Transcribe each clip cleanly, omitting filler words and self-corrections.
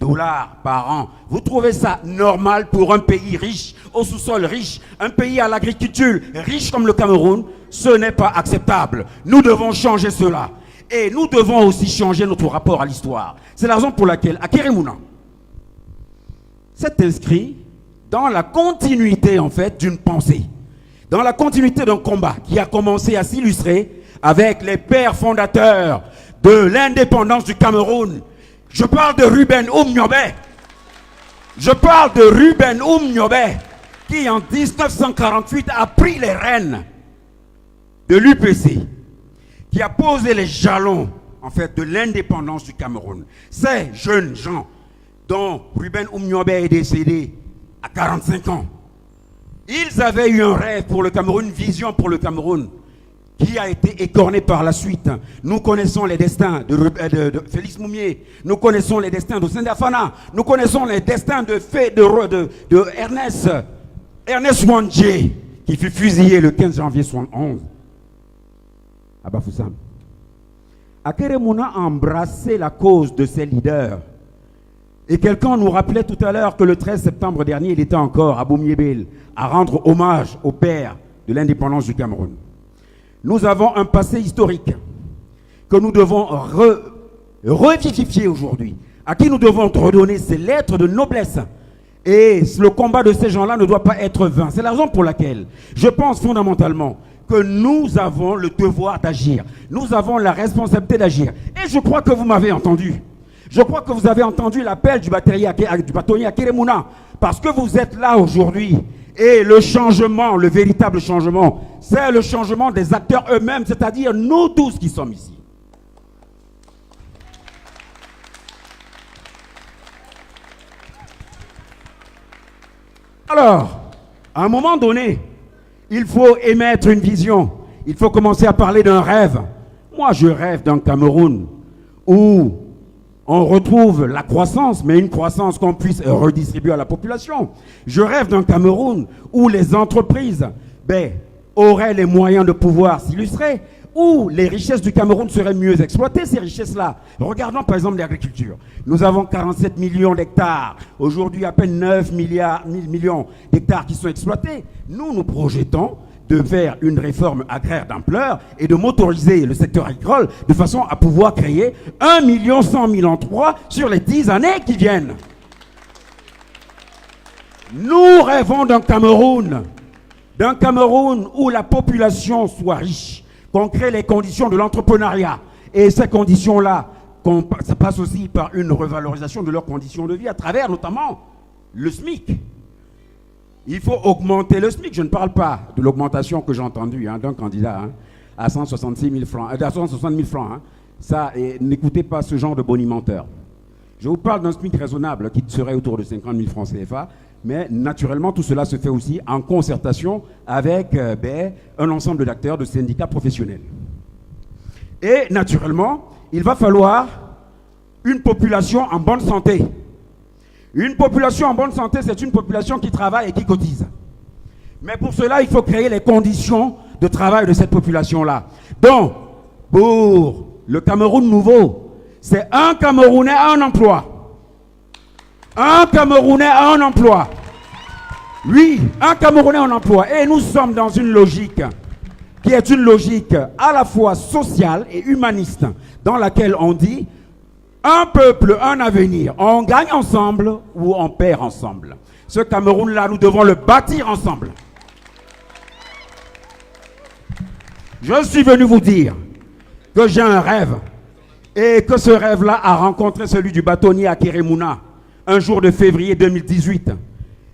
dollars par an. Vous trouvez ça normal pour un pays riche, au sous-sol riche, un pays à l'agriculture riche comme le Cameroun? Ce n'est pas acceptable. Nous devons changer cela. Et nous devons aussi changer notre rapport à l'histoire. C'est la raison pour laquelle Akérémouna s'est inscrit dans la continuité en fait d'une pensée, dans la continuité d'un combat qui a commencé à s'illustrer avec les pères fondateurs de l'indépendance du Cameroun. Je parle de Ruben Oum-Niobé. Je parle de Ruben Oum-Niobé qui en 1948 a pris les rênes de l'UPC, qui a posé les jalons en fait de l'indépendance du Cameroun. Ces jeunes gens dont Ruben Oum-Niobé est décédé à 45 ans, ils avaient eu un rêve pour le Cameroun, une vision pour le Cameroun, qui a été écorné par la suite. Nous connaissons les destins de Félix Moumié, nous connaissons les destins de Sendafana, nous connaissons les destins de Ernest Wandje, qui fut fusillé le 15 janvier 1971 à Bafoussam. Akérémouna a embrassé la cause de ses leaders. Et quelqu'un nous rappelait tout à l'heure que le 13 septembre dernier, il était encore à Boumiébel à rendre hommage au père de l'indépendance du Cameroun. Nous avons un passé historique que nous devons revivifier aujourd'hui, à qui nous devons redonner ces lettres de noblesse. Et le combat de ces gens-là ne doit pas être vain. C'est la raison pour laquelle je pense fondamentalement que nous avons le devoir d'agir. Nous avons la responsabilité d'agir. Et je crois que vous m'avez entendu. Je crois que vous avez entendu l'appel du bâtonnier Akérémouna, parce que vous êtes là aujourd'hui. Et le changement, le véritable changement, c'est le changement des acteurs eux-mêmes, c'est-à-dire nous tous qui sommes ici. Alors, à un moment donné, il faut émettre une vision. Il faut commencer à parler d'un rêve. Moi, je rêve d'un Cameroun où on retrouve la croissance, mais une croissance qu'on puisse redistribuer à la population. Je rêve d'un Cameroun où les entreprises auraient les moyens de pouvoir s'illustrer, où les richesses du Cameroun seraient mieux exploitées, ces richesses-là. Regardons par exemple l'agriculture. Nous avons 47 millions d'hectares. Aujourd'hui, à peine 9 millions d'hectares qui sont exploités. Nous projetons de faire une réforme agraire d'ampleur et de motoriser le secteur agricole de façon à pouvoir créer 1 100 000 emplois sur les 10 années qui viennent. Nous rêvons d'un Cameroun où la population soit riche, qu'on crée les conditions de l'entrepreneuriat. Et ces conditions-là, ça passe aussi par une revalorisation de leurs conditions de vie à travers notamment le SMIC. Il faut augmenter le SMIC. Je ne parle pas de l'augmentation que j'ai entendue d'un candidat à 166 000 francs, à 160 000 francs. Ça, n'écoutez pas ce genre de bonimenteur. Je vous parle d'un SMIC raisonnable qui serait autour de 50 000 francs CFA, mais naturellement, tout cela se fait aussi en concertation avec un ensemble d'acteurs, de syndicats professionnels. Et naturellement, il va falloir une population en bonne santé. Une population en bonne santé, c'est une population qui travaille et qui cotise. Mais pour cela, il faut créer les conditions de travail de cette population-là. Donc, pour le Cameroun nouveau, c'est un Camerounais à un emploi. Un Camerounais à un emploi. Oui, un Camerounais en emploi. Et nous sommes dans une logique qui est une logique à la fois sociale et humaniste, dans laquelle on dit un peuple, un avenir. On gagne ensemble ou on perd ensemble. Ce Cameroun-là, nous devons le bâtir ensemble. Je suis venu vous dire que j'ai un rêve et que ce rêve-là a rencontré celui du bâtonnier Akérémouna un jour de février 2018.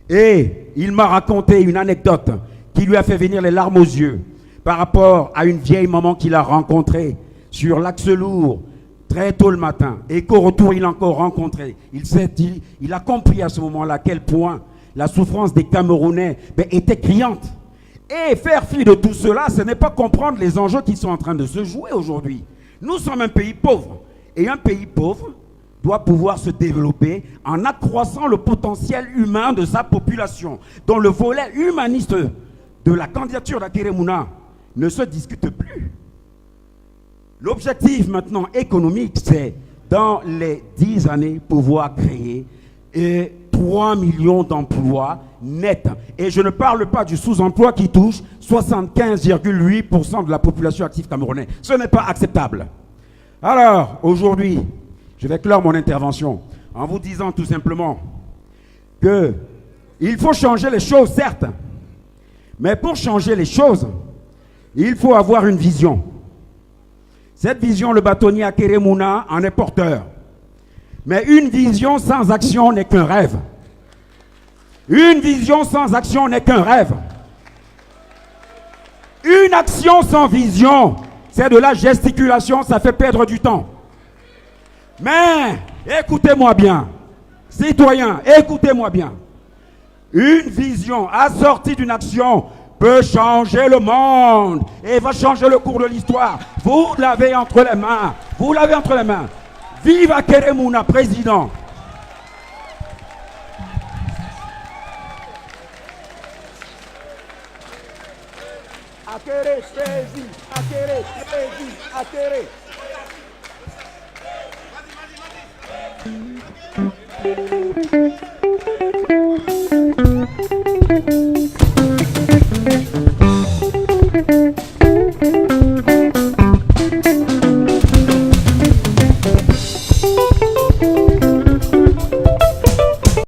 Et il m'a raconté une anecdote qui lui a fait venir les larmes aux yeux par rapport à une vieille maman qu'il a rencontrée sur l'Axe Lourd très tôt le matin, et qu'au retour il a encore rencontré. Il a compris à ce moment-là à quel point la souffrance des Camerounais était criante. Et faire fi de tout cela, ce n'est pas comprendre les enjeux qui sont en train de se jouer aujourd'hui. Nous sommes un pays pauvre, et un pays pauvre doit pouvoir se développer en accroissant le potentiel humain de sa population, dont le volet humaniste de la candidature d'Akérémouna ne se discute plus. L'objectif maintenant économique, c'est dans les 10 années, pouvoir créer 3 millions d'emplois nets. Et je ne parle pas du sous-emploi qui touche 75,8% de la population active camerounaise. Ce n'est pas acceptable. Alors, aujourd'hui, je vais clore mon intervention en vous disant tout simplement que il faut changer les choses, certes. Mais pour changer les choses, il faut avoir une vision. Cette vision, le bâtonnier Akere Mouna en est porteur. Mais une vision sans action n'est qu'un rêve. Une vision sans action n'est qu'un rêve. Une action sans vision, c'est de la gesticulation, ça fait perdre du temps. Mais, écoutez-moi bien, citoyens, écoutez-moi bien. Une vision assortie d'une action peut changer le monde et va changer le cours de l'histoire. Vous l'avez entre les mains. Vous l'avez entre les mains. Vive Akere Mouna, président. Akere, président. Akere, président. Akere.